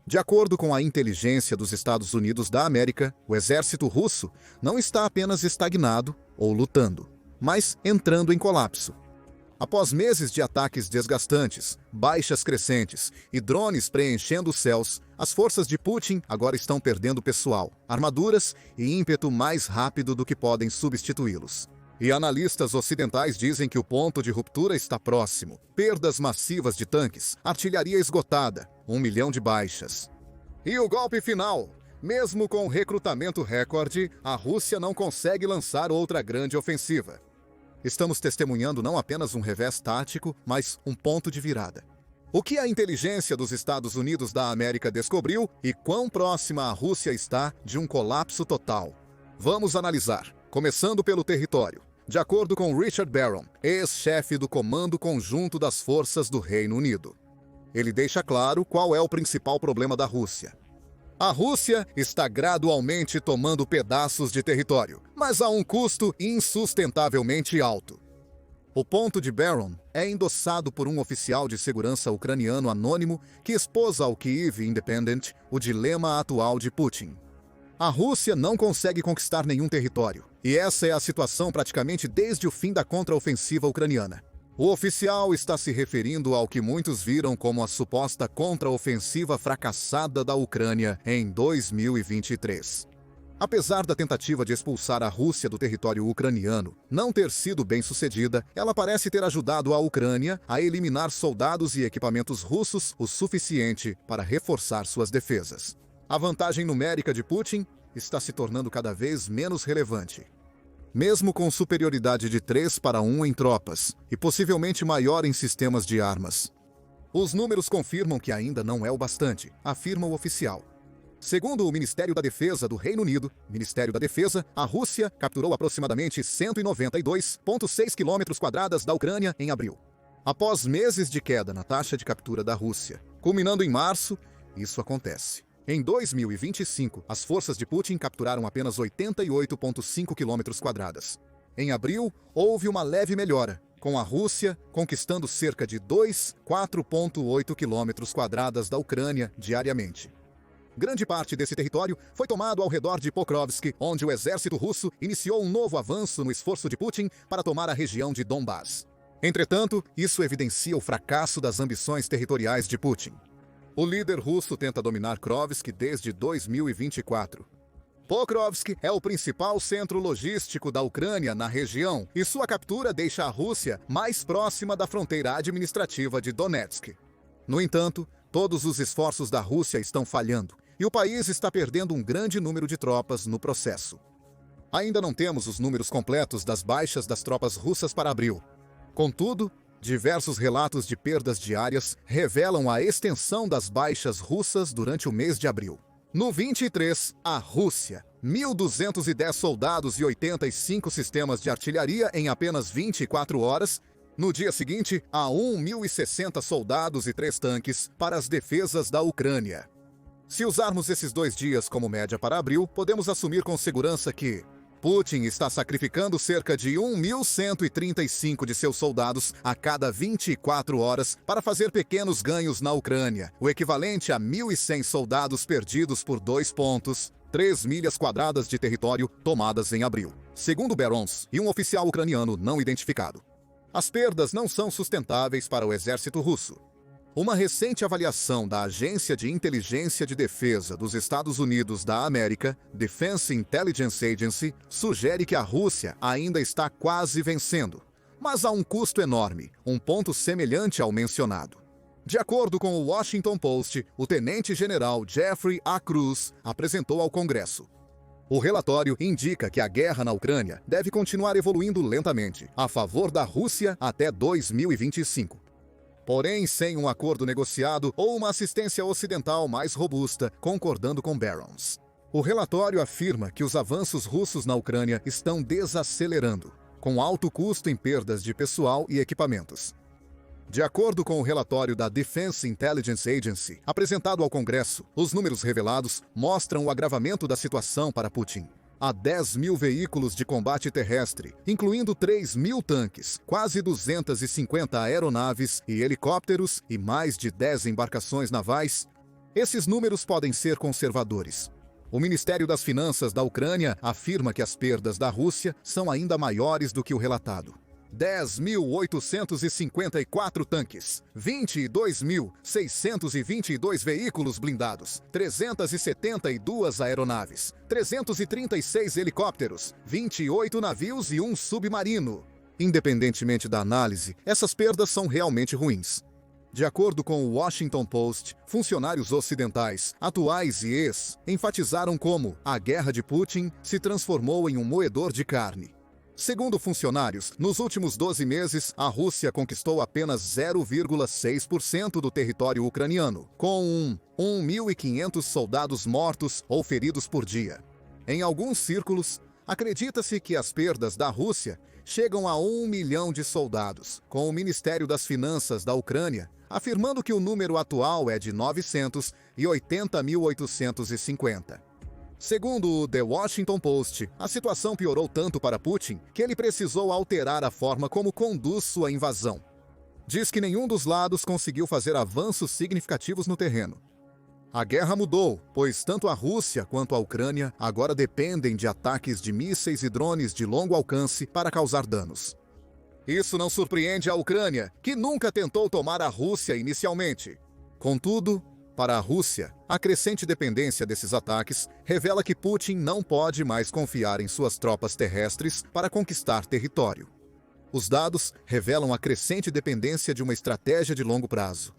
De acordo com a inteligência dos Estados Unidos da América, o exército russo não está apenas estagnado ou lutando, mas entrando em colapso. Após meses de ataques desgastantes, baixas crescentes e drones preenchendo os céus, as forças de Putin agora estão perdendo pessoal, armaduras e ímpeto mais rápido do que podem substituí-los. E analistas ocidentais dizem que o ponto de ruptura está próximo. Perdas massivas de tanques, artilharia esgotada, 1 milhão de baixas. E o golpe final? Mesmo com recrutamento recorde, a Rússia não consegue lançar outra grande ofensiva. Estamos testemunhando não apenas um revés tático, mas um ponto de virada. O que a inteligência dos Estados Unidos da América descobriu e quão próxima a Rússia está de um colapso total? Vamos analisar, começando pelo território. De acordo com Richard Barron, ex-chefe do Comando Conjunto das Forças do Reino Unido. Ele deixa claro qual é o principal problema da Rússia. A Rússia está gradualmente tomando pedaços de território, mas a um custo insustentavelmente alto. O ponto de Barron é endossado por um oficial de segurança ucraniano anônimo que expôs ao Kyiv Independent o dilema atual de Putin. A Rússia não consegue conquistar nenhum território, e essa é a situação praticamente desde o fim da contraofensiva ucraniana. O oficial está se referindo ao que muitos viram como a suposta contraofensiva fracassada da Ucrânia em 2023. Apesar da tentativa de expulsar a Rússia do território ucraniano não ter sido bem sucedida, ela parece ter ajudado a Ucrânia a eliminar soldados e equipamentos russos o suficiente para reforçar suas defesas. A vantagem numérica de Putin está se tornando cada vez menos relevante. Mesmo com superioridade de 3-1 em tropas, e possivelmente maior em sistemas de armas. Os números confirmam que ainda não é o bastante, afirma o oficial. Segundo o Ministério da Defesa do Reino Unido, a Rússia capturou aproximadamente 192,6 km² da Ucrânia em abril. Após meses de queda na taxa de captura da Rússia, culminando em março, isso acontece. Em 2025, as forças de Putin capturaram apenas 88,5 km². Em abril, houve uma leve melhora, com a Rússia conquistando cerca de 4,8 km² da Ucrânia diariamente. Grande parte desse território foi tomado ao redor de Pokrovsk, onde o exército russo iniciou um novo avanço no esforço de Putin para tomar a região de Donbás. Entretanto, isso evidencia o fracasso das ambições territoriais de Putin. O líder russo tenta dominar Krovsk desde 2024. Pokrovsk é o principal centro logístico da Ucrânia na região, e sua captura deixa a Rússia mais próxima da fronteira administrativa de Donetsk. No entanto, todos os esforços da Rússia estão falhando, e o país está perdendo um grande número de tropas no processo. Ainda não temos os números completos das baixas das tropas russas para abril. Contudo, diversos relatos de perdas diárias revelam a extensão das baixas russas durante o mês de abril. No 23, a Rússia, 1.210 soldados e 85 sistemas de artilharia em apenas 24 horas. No dia seguinte, há 1.060 soldados e 3 tanques para as defesas da Ucrânia. Se usarmos esses 2 dias como média para abril, podemos assumir com segurança que Putin está sacrificando cerca de 1.135 de seus soldados a cada 24 horas para fazer pequenos ganhos na Ucrânia, o equivalente a 1.100 soldados perdidos por 2,3 milhas quadradas de território tomadas em abril, segundo Barons e um oficial ucraniano não identificado. As perdas não são sustentáveis para o exército russo. Uma recente avaliação da Agência de Inteligência de Defesa dos Estados Unidos da América, Defense Intelligence Agency, sugere que a Rússia ainda está quase vencendo, mas a um custo enorme, um ponto semelhante ao mencionado. De acordo com o Washington Post, o tenente-general Jeffrey A. Cruz apresentou ao Congresso. O relatório indica que a guerra na Ucrânia deve continuar evoluindo lentamente, a favor da Rússia até 2025. Porém, sem um acordo negociado ou uma assistência ocidental mais robusta, concordando com Barons. O relatório afirma que os avanços russos na Ucrânia estão desacelerando, com alto custo em perdas de pessoal e equipamentos. De acordo com o relatório da Defense Intelligence Agency, apresentado ao Congresso, os números revelados mostram o agravamento da situação para Putin. Há 10.000 veículos de combate terrestre, incluindo 3.000 tanques, quase 250 aeronaves e helicópteros e mais de 10 embarcações navais. Esses números podem ser conservadores. O Ministério das Finanças da Ucrânia afirma que as perdas da Rússia são ainda maiores do que o relatado. 10.854 tanques, 22.622 veículos blindados, 372 aeronaves, 336 helicópteros, 28 navios e um submarino. Independentemente da análise, essas perdas são realmente ruins. De acordo com o Washington Post, funcionários ocidentais, atuais e ex, enfatizaram como a guerra de Putin se transformou em um moedor de carne. Segundo funcionários, nos últimos 12 meses, a Rússia conquistou apenas 0,6% do território ucraniano, com 1.500 soldados mortos ou feridos por dia. Em alguns círculos, acredita-se que as perdas da Rússia chegam a 1 milhão de soldados, com o Ministério das Finanças da Ucrânia afirmando que o número atual é de 980.850. Segundo o The Washington Post, a situação piorou tanto para Putin que ele precisou alterar a forma como conduz sua invasão. Diz que nenhum dos lados conseguiu fazer avanços significativos no terreno. A guerra mudou, pois tanto a Rússia quanto a Ucrânia agora dependem de ataques de mísseis e drones de longo alcance para causar danos. Isso não surpreende a Ucrânia, que nunca tentou tomar a Rússia inicialmente. Contudo, para a Rússia, a crescente dependência desses ataques revela que Putin não pode mais confiar em suas tropas terrestres para conquistar território. Os dados revelam a crescente dependência de uma estratégia de longo prazo.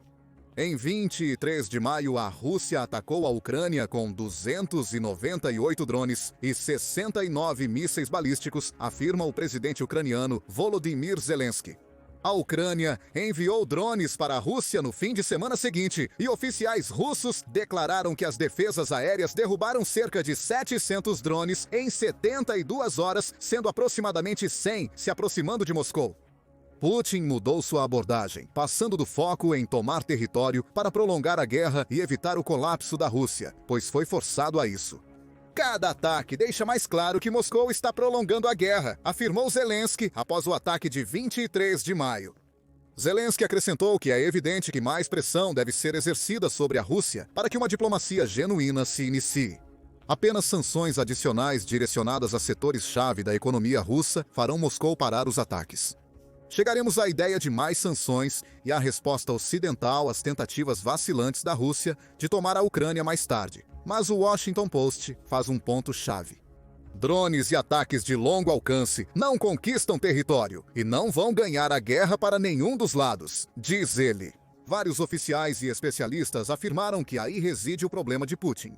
Em 23 de maio, a Rússia atacou a Ucrânia com 298 drones e 69 mísseis balísticos, afirma o presidente ucraniano Volodymyr Zelensky. A Ucrânia enviou drones para a Rússia no fim de semana seguinte e oficiais russos declararam que as defesas aéreas derrubaram cerca de 700 drones em 72 horas, sendo aproximadamente 100 se aproximando de Moscou. Putin mudou sua abordagem, passando do foco em tomar território para prolongar a guerra e evitar o colapso da Rússia, pois foi forçado a isso. Cada ataque deixa mais claro que Moscou está prolongando a guerra, afirmou Zelensky após o ataque de 23 de maio. Zelensky acrescentou que é evidente que mais pressão deve ser exercida sobre a Rússia para que uma diplomacia genuína se inicie. Apenas sanções adicionais direcionadas a setores-chave da economia russa farão Moscou parar os ataques. Chegaremos à ideia de mais sanções e à resposta ocidental às tentativas vacilantes da Rússia de tomar a Ucrânia mais tarde. Mas o Washington Post faz um ponto-chave. Drones e ataques de longo alcance não conquistam território e não vão ganhar a guerra para nenhum dos lados, diz ele. Vários oficiais e especialistas afirmaram que aí reside o problema de Putin.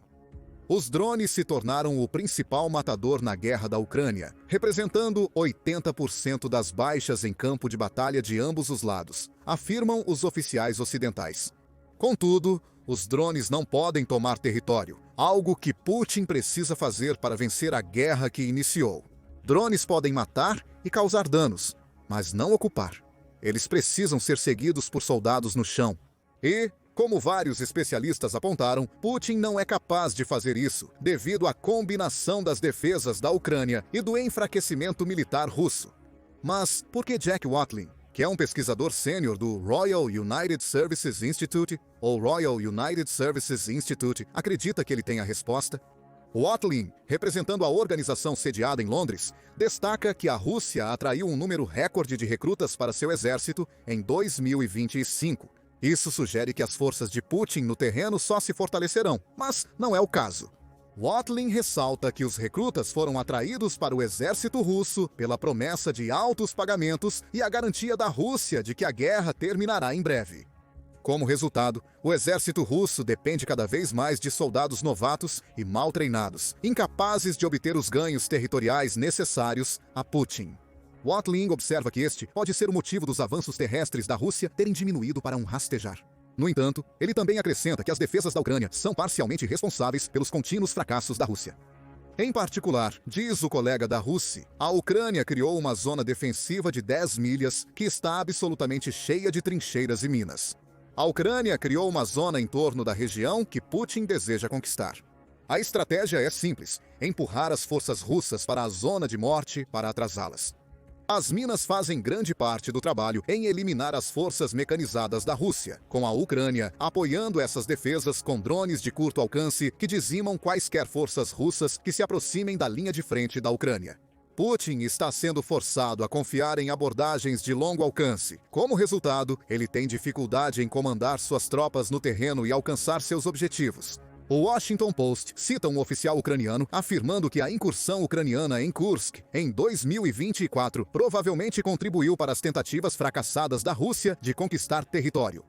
Os drones se tornaram o principal matador na guerra da Ucrânia, representando 80% das baixas em campo de batalha de ambos os lados, afirmam os oficiais ocidentais. Contudo, os drones não podem tomar território, algo que Putin precisa fazer para vencer a guerra que iniciou. Drones podem matar e causar danos, mas não ocupar. Eles precisam ser seguidos por soldados no chão. E, como vários especialistas apontaram, Putin não é capaz de fazer isso, devido à combinação das defesas da Ucrânia e do enfraquecimento militar russo. Mas por que Jack Watling, que é um pesquisador sênior do Royal United Services Institute, ou Royal United Services Institute, acredita que ele tem a resposta? Watling, representando a organização sediada em Londres, destaca que a Rússia atraiu um número recorde de recrutas para seu exército em 2025. Isso sugere que as forças de Putin no terreno só se fortalecerão, mas não é o caso. Watling ressalta que os recrutas foram atraídos para o exército russo pela promessa de altos pagamentos e a garantia da Rússia de que a guerra terminará em breve. Como resultado, o exército russo depende cada vez mais de soldados novatos e mal treinados, incapazes de obter os ganhos territoriais necessários a Putin. Watling observa que este pode ser o motivo dos avanços terrestres da Rússia terem diminuído para um rastejar. No entanto, ele também acrescenta que as defesas da Ucrânia são parcialmente responsáveis pelos contínuos fracassos da Rússia. Em particular, diz o colega da Rússia, a Ucrânia criou uma zona defensiva de 10 milhas que está absolutamente cheia de trincheiras e minas. A Ucrânia criou uma zona em torno da região que Putin deseja conquistar. A estratégia é simples: empurrar as forças russas para a zona de morte para atrasá-las. As minas fazem grande parte do trabalho em eliminar as forças mecanizadas da Rússia, com a Ucrânia apoiando essas defesas com drones de curto alcance que dizimam quaisquer forças russas que se aproximem da linha de frente da Ucrânia. Putin está sendo forçado a confiar em abordagens de longo alcance. Como resultado, ele tem dificuldade em comandar suas tropas no terreno e alcançar seus objetivos. O Washington Post cita um oficial ucraniano afirmando que a incursão ucraniana em Kursk, em 2024, provavelmente contribuiu para as tentativas fracassadas da Rússia de conquistar território.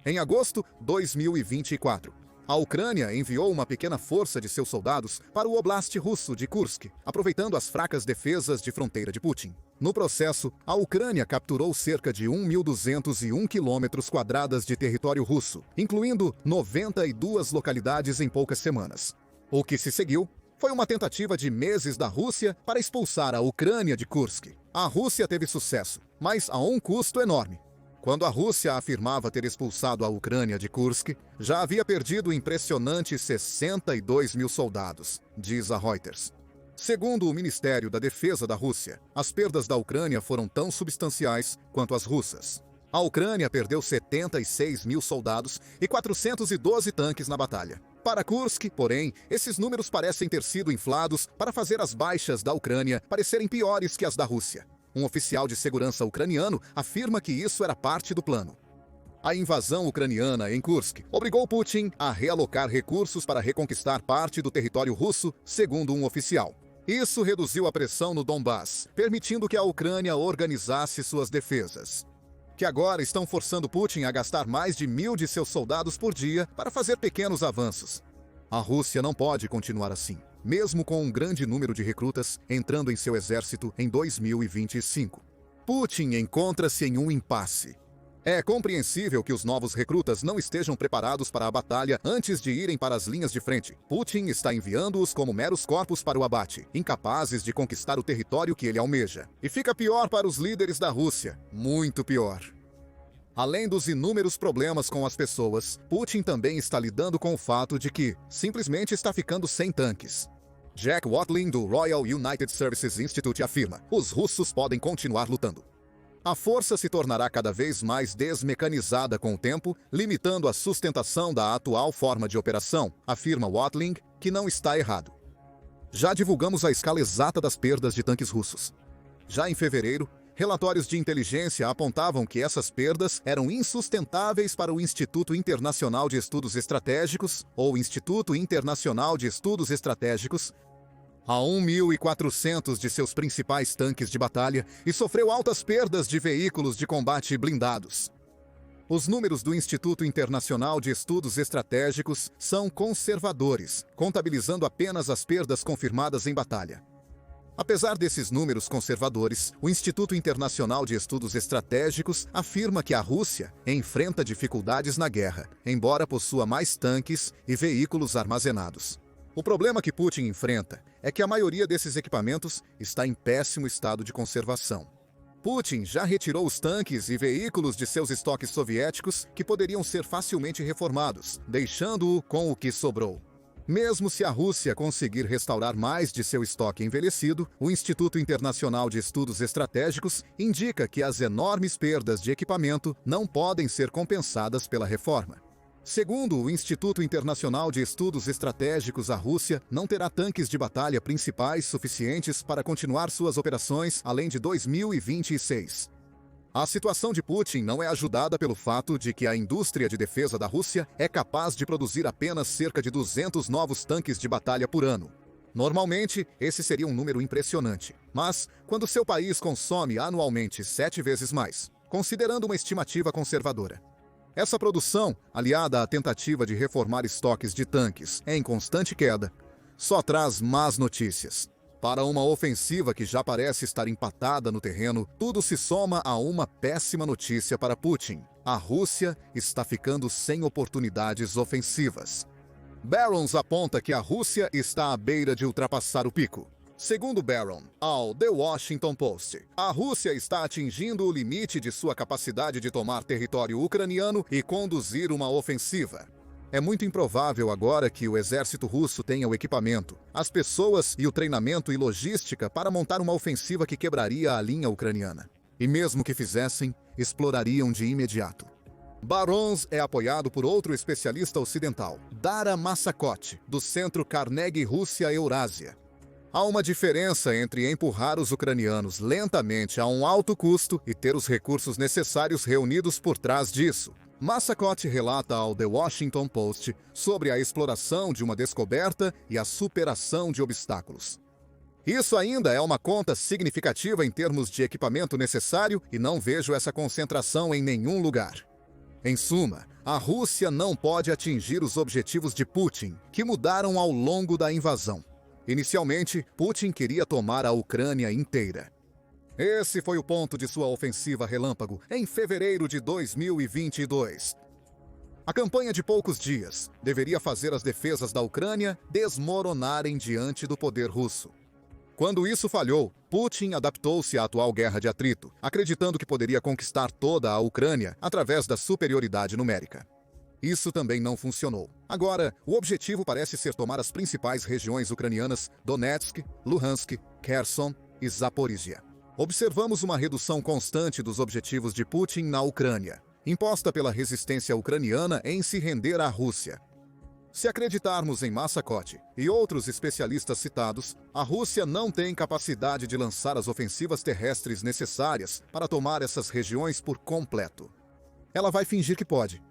Em agosto de 2024, a Ucrânia enviou uma pequena força de seus soldados para o oblast russo de Kursk, aproveitando as fracas defesas de fronteira de Putin. No processo, a Ucrânia capturou cerca de 1.201 km² de território russo, incluindo 92 localidades em poucas semanas. O que se seguiu foi uma tentativa de meses da Rússia para expulsar a Ucrânia de Kursk. A Rússia teve sucesso, mas a um custo enorme. Quando a Rússia afirmava ter expulsado a Ucrânia de Kursk, já havia perdido impressionantes 62 mil soldados, diz a Reuters. Segundo o Ministério da Defesa da Rússia, as perdas da Ucrânia foram tão substanciais quanto as russas. A Ucrânia perdeu 76 mil soldados e 412 tanques na batalha. Para Kursk, porém, esses números parecem ter sido inflados para fazer as baixas da Ucrânia parecerem piores que as da Rússia. Um oficial de segurança ucraniano afirma que isso era parte do plano. A invasão ucraniana em Kursk obrigou Putin a realocar recursos para reconquistar parte do território russo, segundo um oficial. Isso reduziu a pressão no Donbass, permitindo que a Ucrânia organizasse suas defesas, que agora estão forçando Putin a gastar mais de 1.000 de seus soldados por dia para fazer pequenos avanços. A Rússia não pode continuar assim, mesmo com um grande número de recrutas entrando em seu exército em 2025. Putin encontra-se em um impasse. É compreensível que os novos recrutas não estejam preparados para a batalha antes de irem para as linhas de frente. Putin está enviando-os como meros corpos para o abate, incapazes de conquistar o território que ele almeja. E fica pior para os líderes da Rússia, muito pior. Além dos inúmeros problemas com as pessoas, Putin também está lidando com o fato de que simplesmente está ficando sem tanques. Jack Watling, do Royal United Services Institute, afirma: os russos podem continuar lutando. A força se tornará cada vez mais desmecanizada com o tempo, limitando a sustentação da atual forma de operação, afirma Watling, que não está errado. Já divulgamos a escala exata das perdas de tanques russos. Já em fevereiro, relatórios de inteligência apontavam que essas perdas eram insustentáveis para o Instituto Internacional de Estudos Estratégicos, ou Instituto Internacional de Estudos Estratégicos, a 1.400 de seus principais tanques de batalha e sofreu altas perdas de veículos de combate blindados. Os números do Instituto Internacional de Estudos Estratégicos são conservadores, contabilizando apenas as perdas confirmadas em batalha. Apesar desses números conservadores, o Instituto Internacional de Estudos Estratégicos afirma que a Rússia enfrenta dificuldades na guerra, embora possua mais tanques e veículos armazenados. O problema que Putin enfrenta é que a maioria desses equipamentos está em péssimo estado de conservação. Putin já retirou os tanques e veículos de seus estoques soviéticos que poderiam ser facilmente reformados, deixando-o com o que sobrou. Mesmo se a Rússia conseguir restaurar mais de seu estoque envelhecido, o Instituto Internacional de Estudos Estratégicos indica que as enormes perdas de equipamento não podem ser compensadas pela reforma. Segundo o Instituto Internacional de Estudos Estratégicos, a Rússia não terá tanques de batalha principais suficientes para continuar suas operações além de 2026. A situação de Putin não é ajudada pelo fato de que a indústria de defesa da Rússia é capaz de produzir apenas cerca de 200 novos tanques de batalha por ano. Normalmente, esse seria um número impressionante, mas quando seu país consome anualmente 7 vezes mais, considerando uma estimativa conservadora. Essa produção, aliada à tentativa de reformar estoques de tanques em constante queda, só traz más notícias. Para uma ofensiva que já parece estar empatada no terreno, tudo se soma a uma péssima notícia para Putin. A Rússia está ficando sem oportunidades ofensivas. Barons aponta que a Rússia está à beira de ultrapassar o pico. Segundo Barron, ao The Washington Post, a Rússia está atingindo o limite de sua capacidade de tomar território ucraniano e conduzir uma ofensiva. É muito improvável agora que o exército russo tenha o equipamento, as pessoas e o treinamento e logística para montar uma ofensiva que quebraria a linha ucraniana. E mesmo que fizessem, explorariam de imediato. Barons é apoiado por outro especialista ocidental, Dara Massakot, do Centro Carnegie Rússia-Eurásia. Há uma diferença entre empurrar os ucranianos lentamente a um alto custo e ter os recursos necessários reunidos por trás disso. Massakot relata ao The Washington Post sobre a exploração de uma descoberta e a superação de obstáculos. Isso ainda é uma conta significativa em termos de equipamento necessário e não vejo essa concentração em nenhum lugar. Em suma, a Rússia não pode atingir os objetivos de Putin, que mudaram ao longo da invasão. Inicialmente, Putin queria tomar a Ucrânia inteira. Esse foi o ponto de sua ofensiva relâmpago em fevereiro de 2022. A campanha de poucos dias deveria fazer as defesas da Ucrânia desmoronarem diante do poder russo. Quando isso falhou, Putin adaptou-se à atual guerra de atrito, acreditando que poderia conquistar toda a Ucrânia através da superioridade numérica. Isso também não funcionou. Agora, o objetivo parece ser tomar as principais regiões ucranianas Donetsk, Luhansk, Kherson e Zaporizhia. Observamos uma redução constante dos objetivos de Putin na Ucrânia, imposta pela resistência ucraniana em se render à Rússia. Se acreditarmos em Massakot e outros especialistas citados, a Rússia não tem capacidade de lançar as ofensivas terrestres necessárias para tomar essas regiões por completo. Ela vai fingir que pode.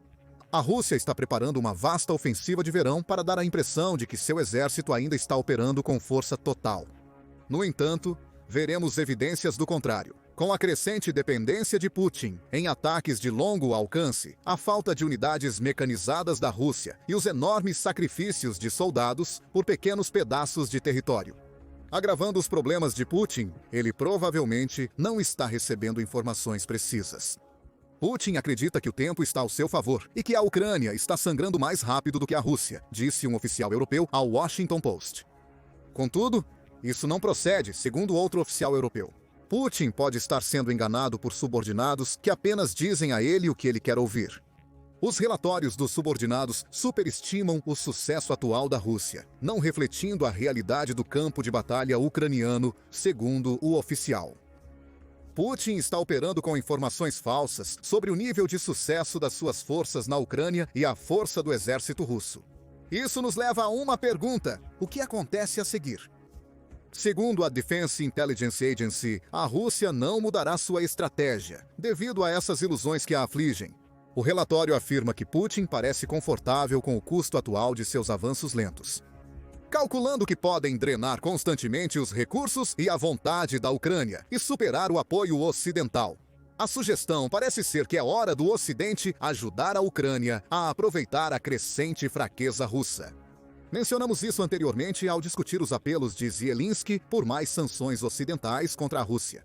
A Rússia está preparando uma vasta ofensiva de verão para dar a impressão de que seu exército ainda está operando com força total. No entanto, veremos evidências do contrário. Com a crescente dependência de Putin em ataques de longo alcance, a falta de unidades mecanizadas da Rússia e os enormes sacrifícios de soldados por pequenos pedaços de território. Agravando os problemas de Putin, ele provavelmente não está recebendo informações precisas. Putin acredita que o tempo está ao seu favor e que a Ucrânia está sangrando mais rápido do que a Rússia, disse um oficial europeu ao Washington Post. Contudo, isso não procede, segundo outro oficial europeu. Putin pode estar sendo enganado por subordinados que apenas dizem a ele o que ele quer ouvir. Os relatórios dos subordinados superestimam o sucesso atual da Rússia, não refletindo a realidade do campo de batalha ucraniano, segundo o oficial. Putin está operando com informações falsas sobre o nível de sucesso das suas forças na Ucrânia e a força do exército russo. Isso nos leva a uma pergunta: o que acontece a seguir? Segundo a Defense Intelligence Agency, a Rússia não mudará sua estratégia, devido a essas ilusões que a afligem. O relatório afirma que Putin parece confortável com o custo atual de seus avanços lentos, calculando que podem drenar constantemente os recursos e a vontade da Ucrânia e superar o apoio ocidental. A sugestão parece ser que é hora do Ocidente ajudar a Ucrânia a aproveitar a crescente fraqueza russa. Mencionamos isso anteriormente ao discutir os apelos de Zelensky por mais sanções ocidentais contra a Rússia.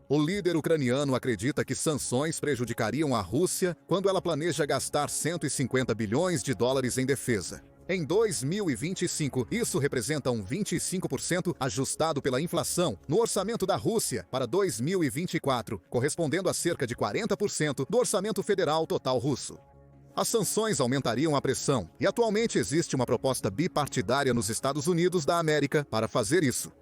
O líder ucraniano acredita que sanções prejudicariam a Rússia quando ela planeja gastar 150 bilhões de dólares em defesa. Em 2025, isso representa um 25% ajustado pela inflação no orçamento da Rússia para 2024, correspondendo a cerca de 40% do orçamento federal total russo. As sanções aumentariam a pressão, e atualmente existe uma proposta bipartidária nos Estados Unidos da América para fazer isso.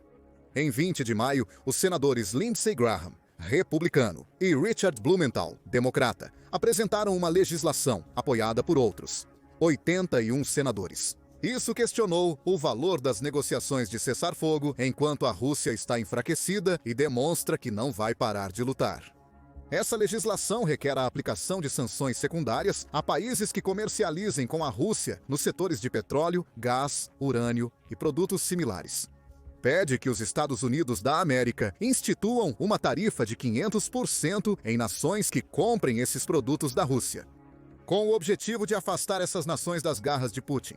Em 20 de maio, os senadores Lindsey Graham, republicano, e Richard Blumenthal, democrata, apresentaram uma legislação apoiada por outros 81 senadores. Isso questionou o valor das negociações de cessar-fogo enquanto a Rússia está enfraquecida e demonstra que não vai parar de lutar. Essa legislação requer a aplicação de sanções secundárias a países que comercializem com a Rússia nos setores de petróleo, gás, urânio e produtos similares. Pede que os Estados Unidos da América instituam uma tarifa de 500% em nações que comprem esses produtos da Rússia, com o objetivo de afastar essas nações das garras de Putin.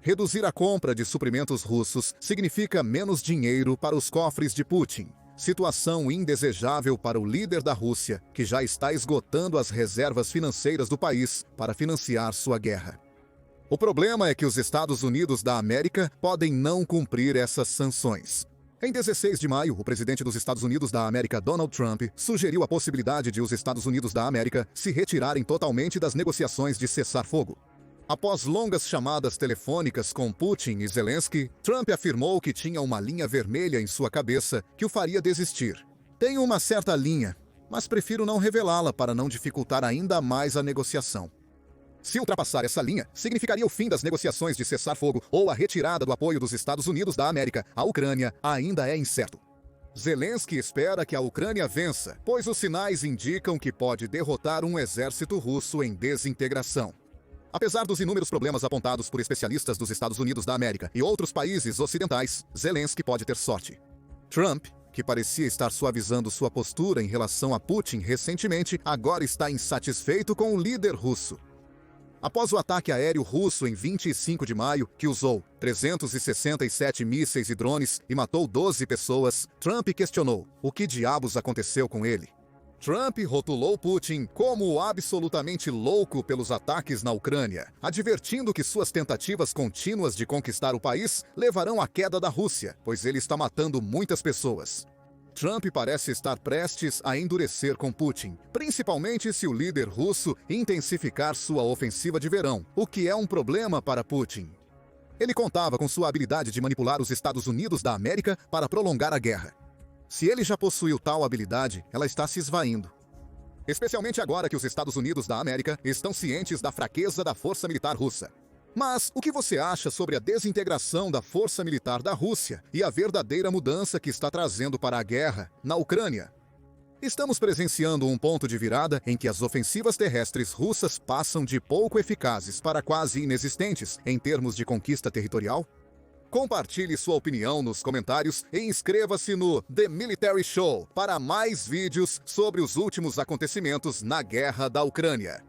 Reduzir a compra de suprimentos russos significa menos dinheiro para os cofres de Putin. Situação indesejável para o líder da Rússia, que já está esgotando as reservas financeiras do país para financiar sua guerra. O problema é que os Estados Unidos da América podem não cumprir essas sanções. Em 16 de maio, o presidente dos Estados Unidos da América, Donald Trump, sugeriu a possibilidade de os Estados Unidos da América se retirarem totalmente das negociações de cessar-fogo. Após longas chamadas telefônicas com Putin e Zelensky, Trump afirmou que tinha uma linha vermelha em sua cabeça que o faria desistir. Tenho uma certa linha, mas prefiro não revelá-la para não dificultar ainda mais a negociação. Se ultrapassar essa linha, significaria o fim das negociações de cessar-fogo ou a retirada do apoio dos Estados Unidos da América à Ucrânia ainda é incerto. Zelensky espera que a Ucrânia vença, pois os sinais indicam que pode derrotar um exército russo em desintegração. Apesar dos inúmeros problemas apontados por especialistas dos Estados Unidos da América e outros países ocidentais, Zelensky pode ter sorte. Trump, que parecia estar suavizando sua postura em relação a Putin recentemente, agora está insatisfeito com o líder russo. Após o ataque aéreo russo em 25 de maio, que usou 367 mísseis e drones e matou 12 pessoas, Trump questionou o que diabos aconteceu com ele. Trump rotulou Putin como absolutamente louco pelos ataques na Ucrânia, advertindo que suas tentativas contínuas de conquistar o país levarão à queda da Rússia, pois ele está matando muitas pessoas. Trump parece estar prestes a endurecer com Putin, principalmente se o líder russo intensificar sua ofensiva de verão, o que é um problema para Putin. Ele contava com sua habilidade de manipular os Estados Unidos da América para prolongar a guerra. Se ele já possuiu tal habilidade, ela está se esvaindo. Especialmente agora que os Estados Unidos da América estão cientes da fraqueza da força militar russa. Mas o que você acha sobre a desintegração da força militar da Rússia e a verdadeira mudança que está trazendo para a guerra na Ucrânia? Estamos presenciando um ponto de virada em que as ofensivas terrestres russas passam de pouco eficazes para quase inexistentes em termos de conquista territorial? Compartilhe sua opinião nos comentários e inscreva-se no The Military Show para mais vídeos sobre os últimos acontecimentos na guerra da Ucrânia.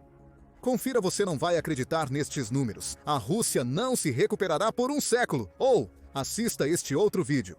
Confira, você não vai acreditar nestes números. A Rússia não se recuperará por um século. Ou assista este outro vídeo.